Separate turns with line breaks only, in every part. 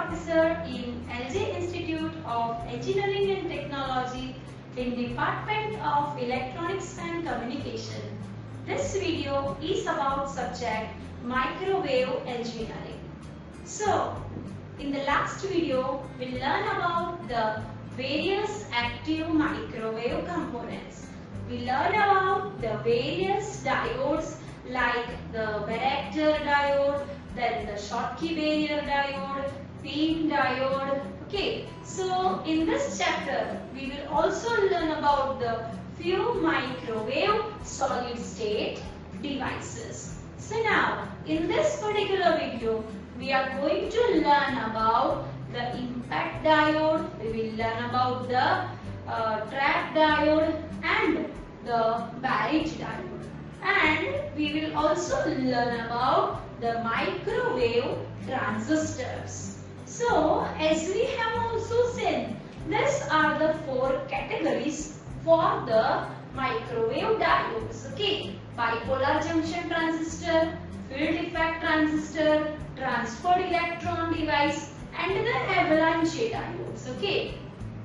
Officer in LJ Institute of Engineering and Technology in Department of Electronics and Communication. This video is about subject Microwave Engineering. So, in the last video, we learned about the various active microwave components. We learned about the various diodes like the varactor diode, then the Schottky barrier diode, PIN diode. Okay, so in this chapter we will also learn about the few microwave solid state devices. So now in this particular video we are going to learn about the impact diode, we will learn about the trap diode and the barrage diode. And we will also learn about the microwave transistors. So, as we have also seen, these are the four categories for the microwave diodes. Okay, bipolar junction transistor, field effect transistor, transferred electron device, and the avalanche diodes. Okay,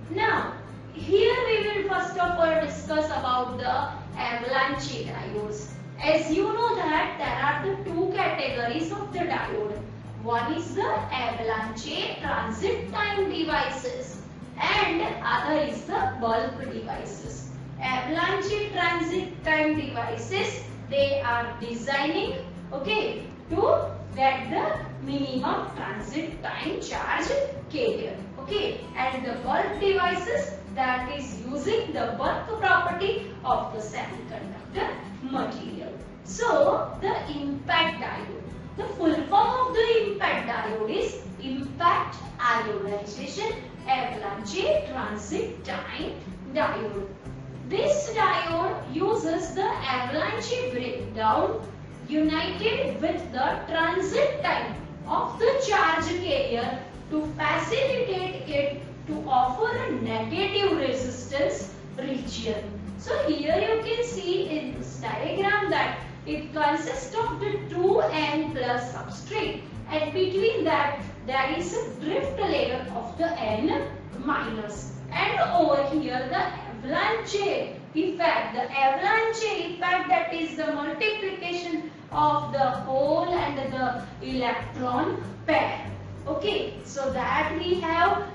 now here we will first of all discuss about the avalanche diodes. As you know that there are the two categories of the diode. One is the avalanche transit time devices and other is the bulk devices. Avalanche transit time devices, they are designing to get the minimum transit time charge carrier. And the bulk devices, that is using the bulk property of the semiconductor material. So, the impact diode. The full form of the impact diode is impact ionization avalanche transit time diode. This diode uses the avalanche breakdown united with the transit time of the charge carrier to facilitate it to offer a negative resistance region. So here you can see in this diagram that it consists of the 2N plus substrate, and between that there is a drift layer of the N minus, and over here the avalanche effect. The avalanche effect, that is the multiplication of the hole and the electron pair. Okay, so that we have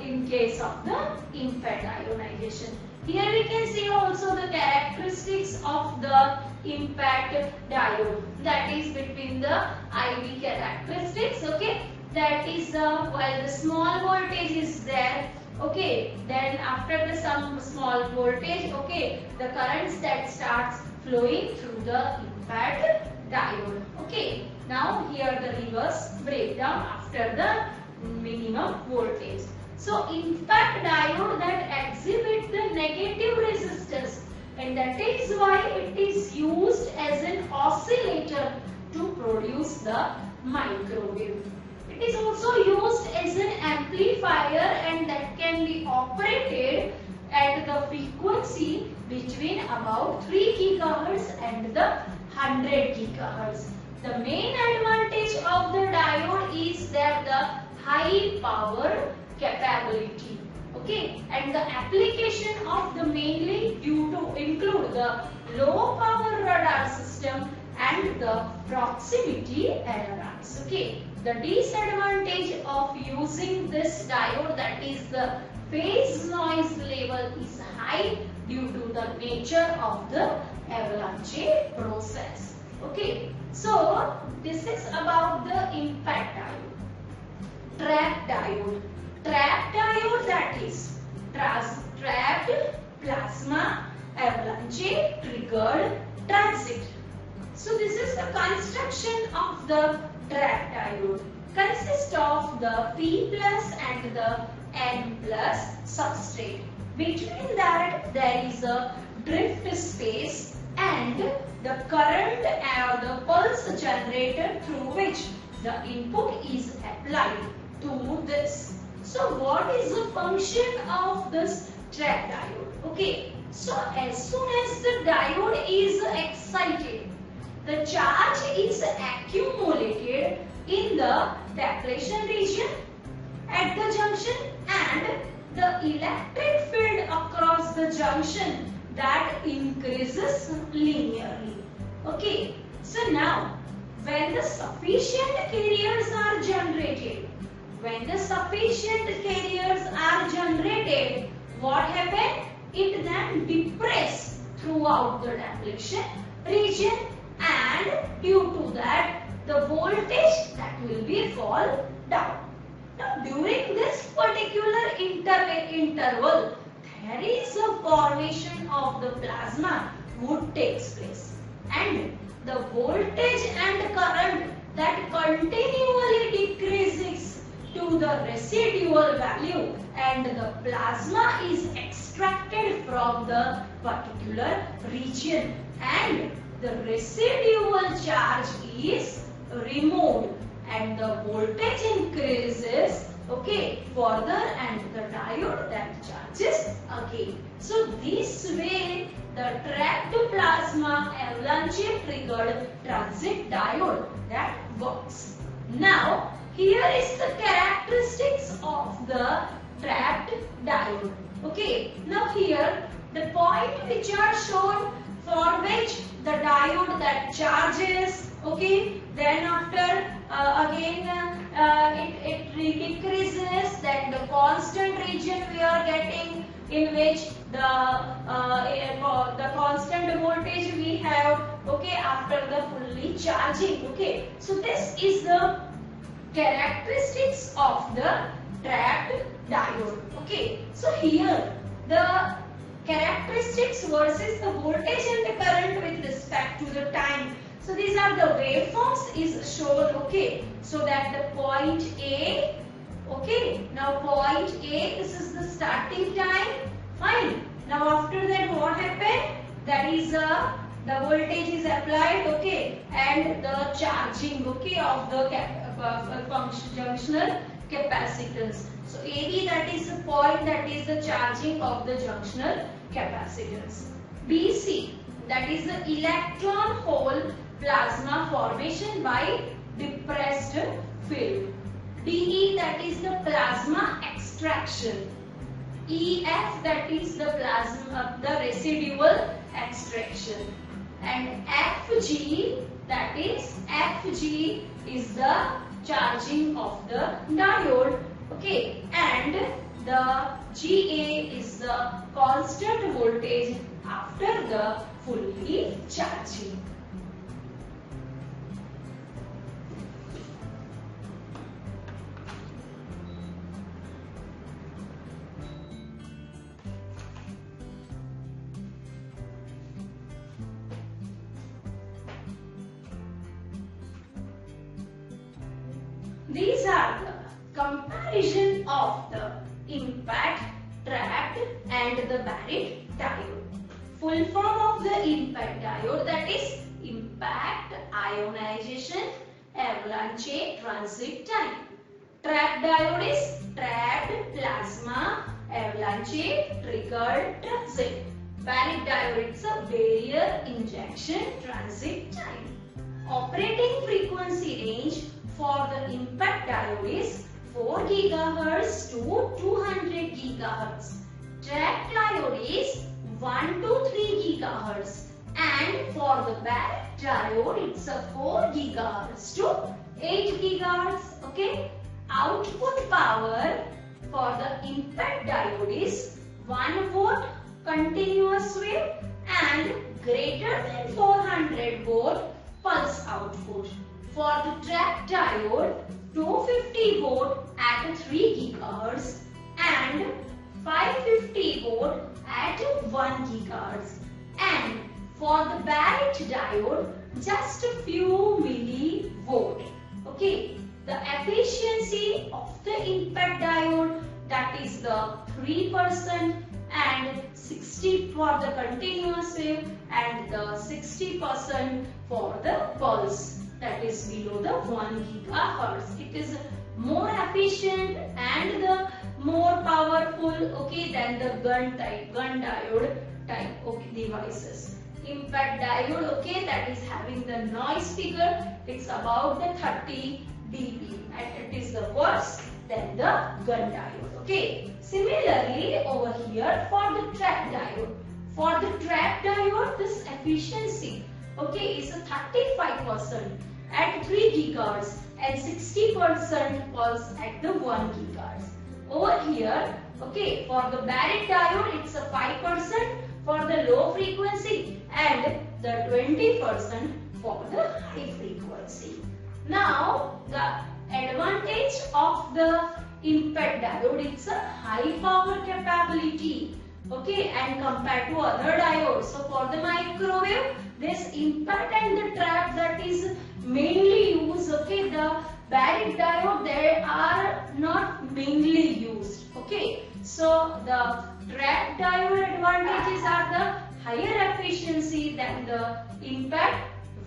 in case of the impact ionization. Here we can see also the characteristics of the impact diode, that is between the IV characteristics. That is while the small voltage is there, then after the some small voltage, the currents that starts flowing through the impact diode. Now here the reverse breakdown after the minimum voltage. So impact diode that exhibit the negative resistance, and that is why it is used as an oscillator to produce the microwave. It is also used as an amplifier, and that can be operated at the frequency between about 3 GHz and the 100 GHz. The main advantage of the diode is that the high power capability. And the application of the mainly due to include the low power radar system and the proximity alarms. The disadvantage of using this diode, that is the phase noise level is high due to the nature of the avalanche process. So this is about the impact diode. Trap diode. Trap diode, that is trapped plasma avalanche triggered transit. So this is the construction of the trap diode. Consists of the P plus and the N plus substrate. Between that there is a drift space and the current or the pulse generator through which the input is applied to this. So what is the function of this trap diode? So as soon as the diode is excited, the charge is accumulated in the depletion region at the junction and the electric field across the junction that increases linearly. Okay, so now when the sufficient carriers are generated, what happens? It then depresses throughout the deflection region, and due to that the voltage that will be fall down. Now during this particular interval, there is a formation of the plasma would takes place, and the voltage and current that continually decreases to the residual value, and the plasma is extracted from the particular region, and the residual charge is removed, and the voltage increases, okay, further, and the diode that charges again. So this way the trapped plasma avalanche triggered transit diode that works. Now here is the characteristics of the trapped diode. Okay, now here the point which are shown, for which the diode that charges, okay, then after it decreases, then the constant region we are getting, in which the constant voltage we have, okay, after the fully charging. Okay, so this is the characteristics of the trapped diode. Okay, so here the characteristics versus the voltage and the current with respect to the time. So these are the waveforms is shown. Okay, so that the point A, okay, now point A, this is the starting time, fine. Now after that what happened? That is the voltage is applied, okay, and the charging, okay, of the junctional capacitance. So AB, that is the point, that is the charging of the junctional capacitance. BC, that is the electron hole plasma formation by depressed field. DE, that is the plasma extraction. EF, that is the plasma, the residual extraction. And FG, that is the charging of the diode, okay, and the GA is the constant voltage after the fully charging. These are the comparison of the impact, trapped, and the buried diode. Full form of the impact diode, that is impact ionization avalanche transit time. Trapped diode is trapped plasma avalanche triggered transit. Buried diode is a barrier injection transit time. Operating frequency range for the impact diode is 4 GHz to 200 GHz. Trapped diode is 1 to 3 GHz. And for the buried diode, it's a 4 GHz to 8 GHz. Okay. Output power for the impact diode is 1 volt continuous wave and greater than 400 volt pulse output. For the trapped diode, 250 volt at 3 GHz and 550 volt at 1 GHz. And for the buried diode, just a few millivolt. Okay, the efficiency of the impact diode, that is the 3%, and 60 for the continuous wave, and the 60% for the pulse, that is below the 1 GHz. It is more efficient and the more powerful, okay, than the gun diode type, okay, devices. Impact diode, okay, that is having the noise figure, it's about the 30 dB, and it is the worst than the gun diode. Okay. Similarly, over here for the trap diode. For the trap diode, this efficiency, okay, is a 35% at 3 GHz and 60% was at the 1 GHz. Over here, okay, for the Barrett diode, it's a 5% for the low frequency and the 20% for the high frequency. Now, the advantage of the IMPET diode, it's a high power capability, okay, and compared to other diodes. So for the microwave, this IMPET and the trap that is mainly used, okay, the Barrett diode, they are not mainly used, okay. So the trap diode advantages are the higher efficiency than the IMPET,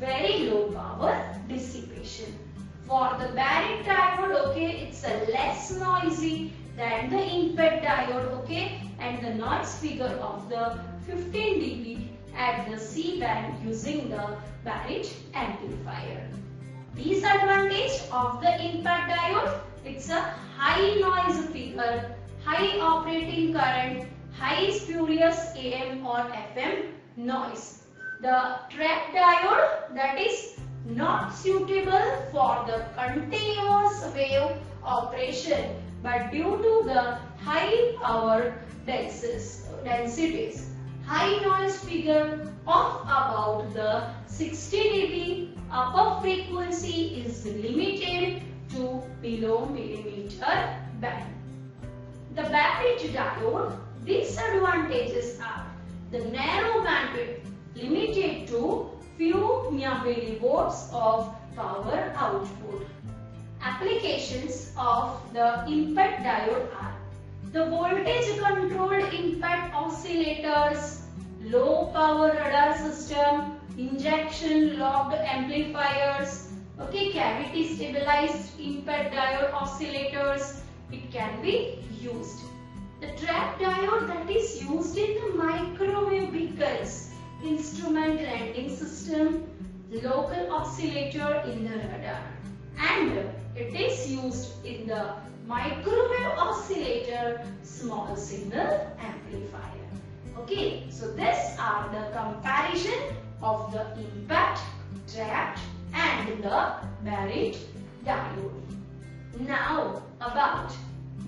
very low power dissipation. For the Barrett diode, okay, it's a less noisy than the IMPET diode, okay, and the noise figure of the 15 dB at the C band using the Barrett amplifier. Disadvantage of the IMPET diode, it's a high noise figure, high operating current, high spurious AM or FM noise. The trap diode, that is not suitable for the continuous wave operation, but due to the high power densities, high noise figure of about the 60 dB, upper frequency is limited to below millimeter band. The Barrett diode, disadvantages are the narrow bandwidth limited to few millivolts of power output. Applications of the IMPET diode are the voltage controlled IMPET oscillators, low power radar system, injection locked amplifiers, okay, cavity stabilized IMPET diode oscillators, it can be used. The trap diode, that is used in the microwave beacons, instrument landing system, local oscillator in the radar, and it is used in the microwave oscillator small signal amplifier. Okay, so these are the comparison of the IMPET, trap and the Barrett diode. Now about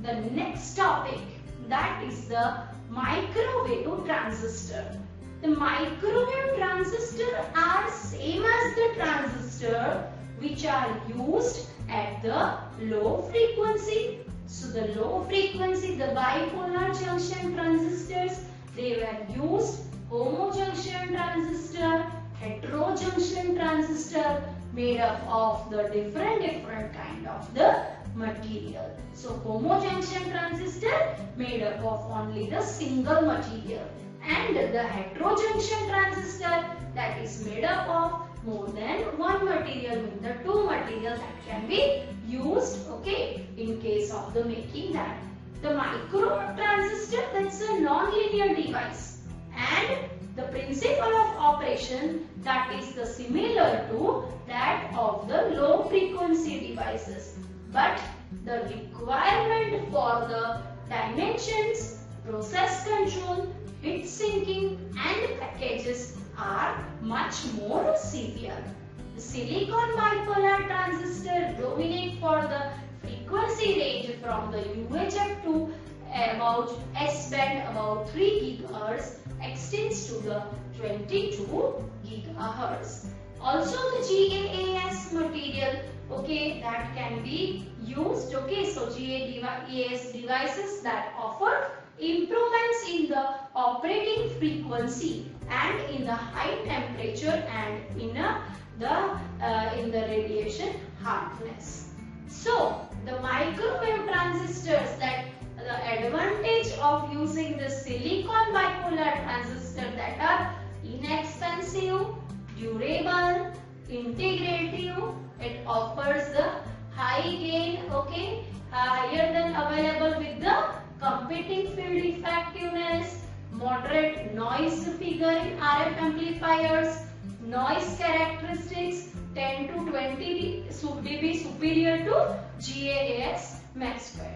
the next topic, that is the microwave transistor. The microwave transistor are same as the transistor which are used at the low frequency. So the low frequency, the bipolar junction transistors, they were used homo junction transistor, heterojunction transistor, made up of the different kind of the material. So homo junction transistor made up of only the single material, and the heterojunction transistor, that is made up of more than one material, with the two materials that can be used, okay, in case of the making that. The micro transistor, that's a non-linear device, and the principle of operation, that is the similar to that of the low frequency devices, but the requirement for the dimensions, process control, heat sinking and packages are much more severe. The silicon bipolar transistor dominate for the frequency range from the UHF to about S band about 3 GHz extends to the 22 GHz. Also the GaAs material, okay, that can be used, okay, so GaAs devices that offer improvements in the operating frequency and in the high temperature and in the radiation hardness. So the microwave transistors, that the advantage of using the silicon bipolar transistor, that are inexpensive, durable, integrative, it offers the high gain, okay, higher than available with the competing field effectiveness, moderate noise figure in RF amplifiers, noise characteristics 10 to 20 dB superior to GaAs max square.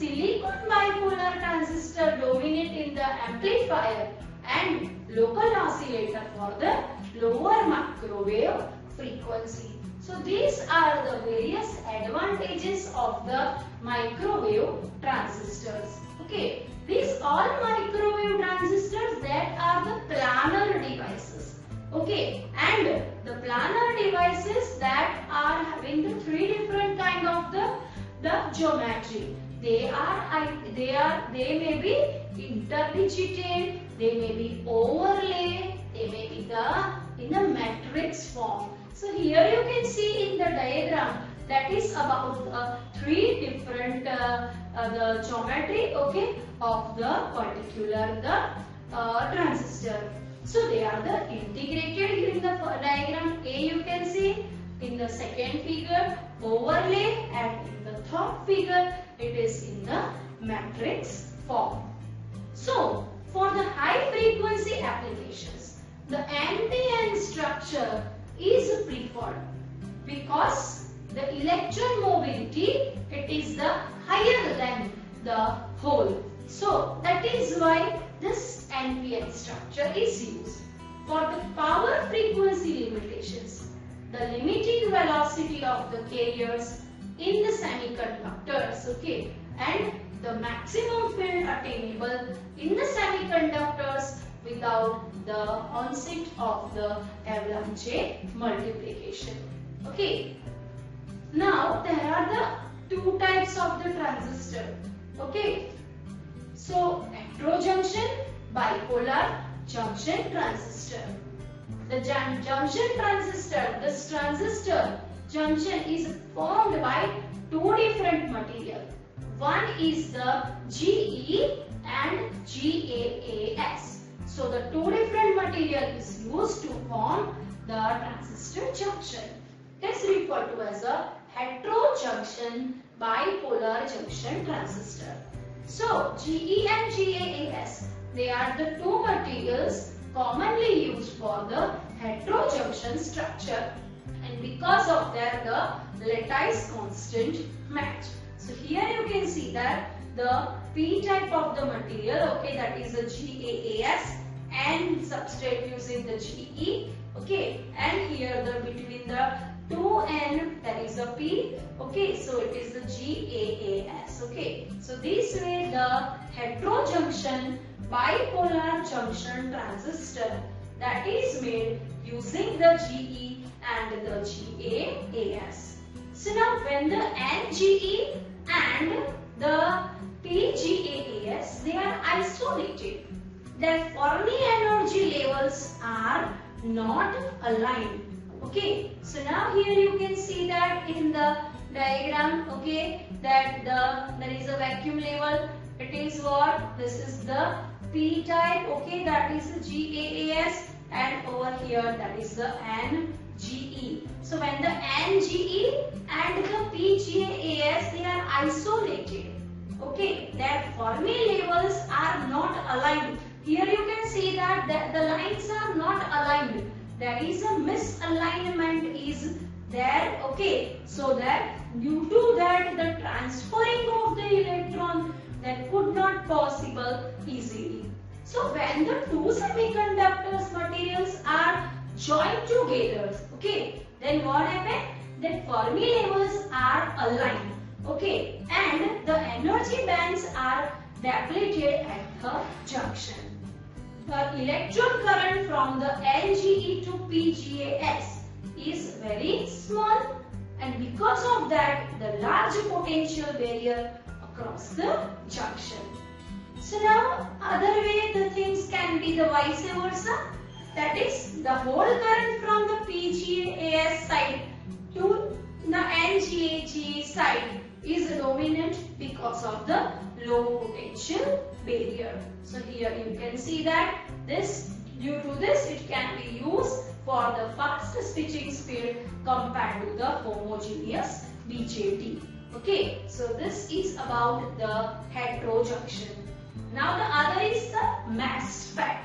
silicon bipolar transistor dominate in the amplifier and local oscillator for the lower microwave frequency. So these are the various advantages of the microwave transistors. Okay, these all microwave transistors that are the planar devices. Okay, and the planar devices that are having the three different kind of the geometry. They may be interdigited, they may be overlay, they may be in the matrix form. So here you can see in the diagram that is about three different the geometry, okay, of the particular transistor. So they are the integrated in the diagram A, you can see in the second figure overlay, and in the third figure it is in the matrix form. So for the high frequency applications, the NPN structure is preferred because the electron mobility, it is the higher than the hole. So that is why this NPN structure is used. For the power frequency limitations, the limiting velocity of the carriers in the semiconductors, okay, and the maximum field attainable in the semiconductors without the onset of the avalanche multiplication. Okay. Now there are the two types of the transistor. Okay. So heterojunction, bipolar junction transistor. The junction transistor, this transistor junction is formed by two different material. One is the GE and GaAs. So the two different material is used to form the transistor junction. This is referred to as a heterojunction bipolar junction transistor. So GE and GaAs, they are the two materials commonly used for the heterojunction structure, and because of that the lattice constant match. So here you can see that the P type of the material, okay, that is the GaAs, and substrate using the GE, okay, and here the between the 2N, that is a P, okay, so it is the GaAs, okay. So this way the heterojunction bipolar junction transistor that is made using the GE and the GaAs. So now when the NGE and the PGaAs, they are isolated, their Fermi energy levels are not aligned. Okay, so now here you can see that in the diagram, okay, that there is a vacuum level. It is what? This is the P type, okay, that is the GaAs, and over here that is the NGE. So when the NGE and the PGaAs, they are isolated, okay, their Fermi levels are not aligned. Here you can see that the lines are not aligned. There is a misalignment is there, okay, so that due to that the transferring of the electron that could not possible easily. So when the two semiconductors materials are joined together, okay, then what happens? That Fermi levels are aligned, okay, and the energy bands are depleted at the junction. The electron current from the NGE to PGaS is very small, and because of that the large potential barrier across the junction. So now other way the things can be the vice versa, that is the whole current from the PGaS side to the NGE side is dominant because of the low potential barrier. So here you can see that due to this it can be used for the fast switching speed compared to the homogeneous BJT. Okay, so this is about the heterojunction. Now the other is the MOSFET.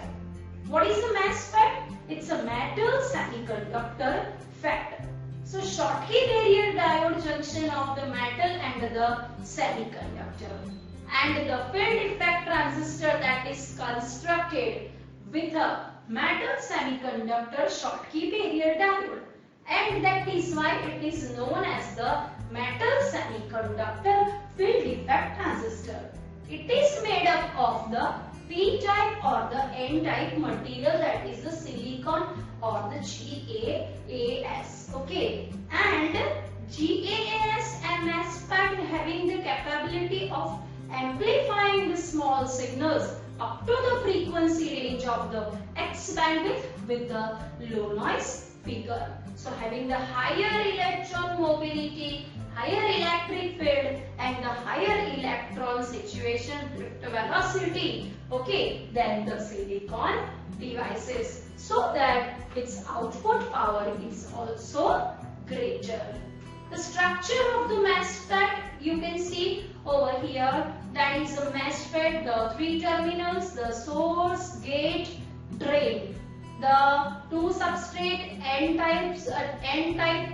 What is the MOSFET? It's a metal semiconductor FET. So Schottky barrier diode junction of the metal and the semiconductor, and the field effect transistor that is constructed with a metal semiconductor Schottky barrier diode, and that is why it is known as the metal semiconductor field effect transistor. It is made up of the P-type or the N-type material, that is the silicon or the GaAs. Okay, and GaAs MOSFET having the capability of amplifying the small signals up to the frequency range of the X bandwidth with the low noise figure. So having the higher electron mobility, higher electric field and the higher electron situation drift velocity, okay, than the silicon devices, so that its output power is also greater. The structure of the MOSFET you can see over here, that is a MOSFET, the three terminals, the source, gate, drain. The two substrate N-type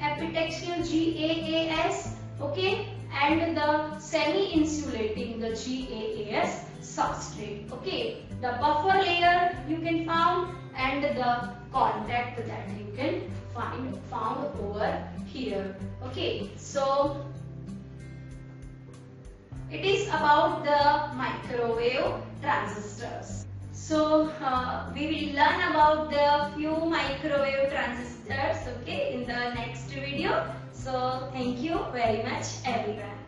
epitaxial GaAs, okay, and the semi-insulating, the GaAs substrate, okay. The buffer layer you can found, and the contact that you can found over here, okay. So it is about the microwave transistors. So we will learn about the few microwave transistors, okay, in the next video. So thank you very much everyone.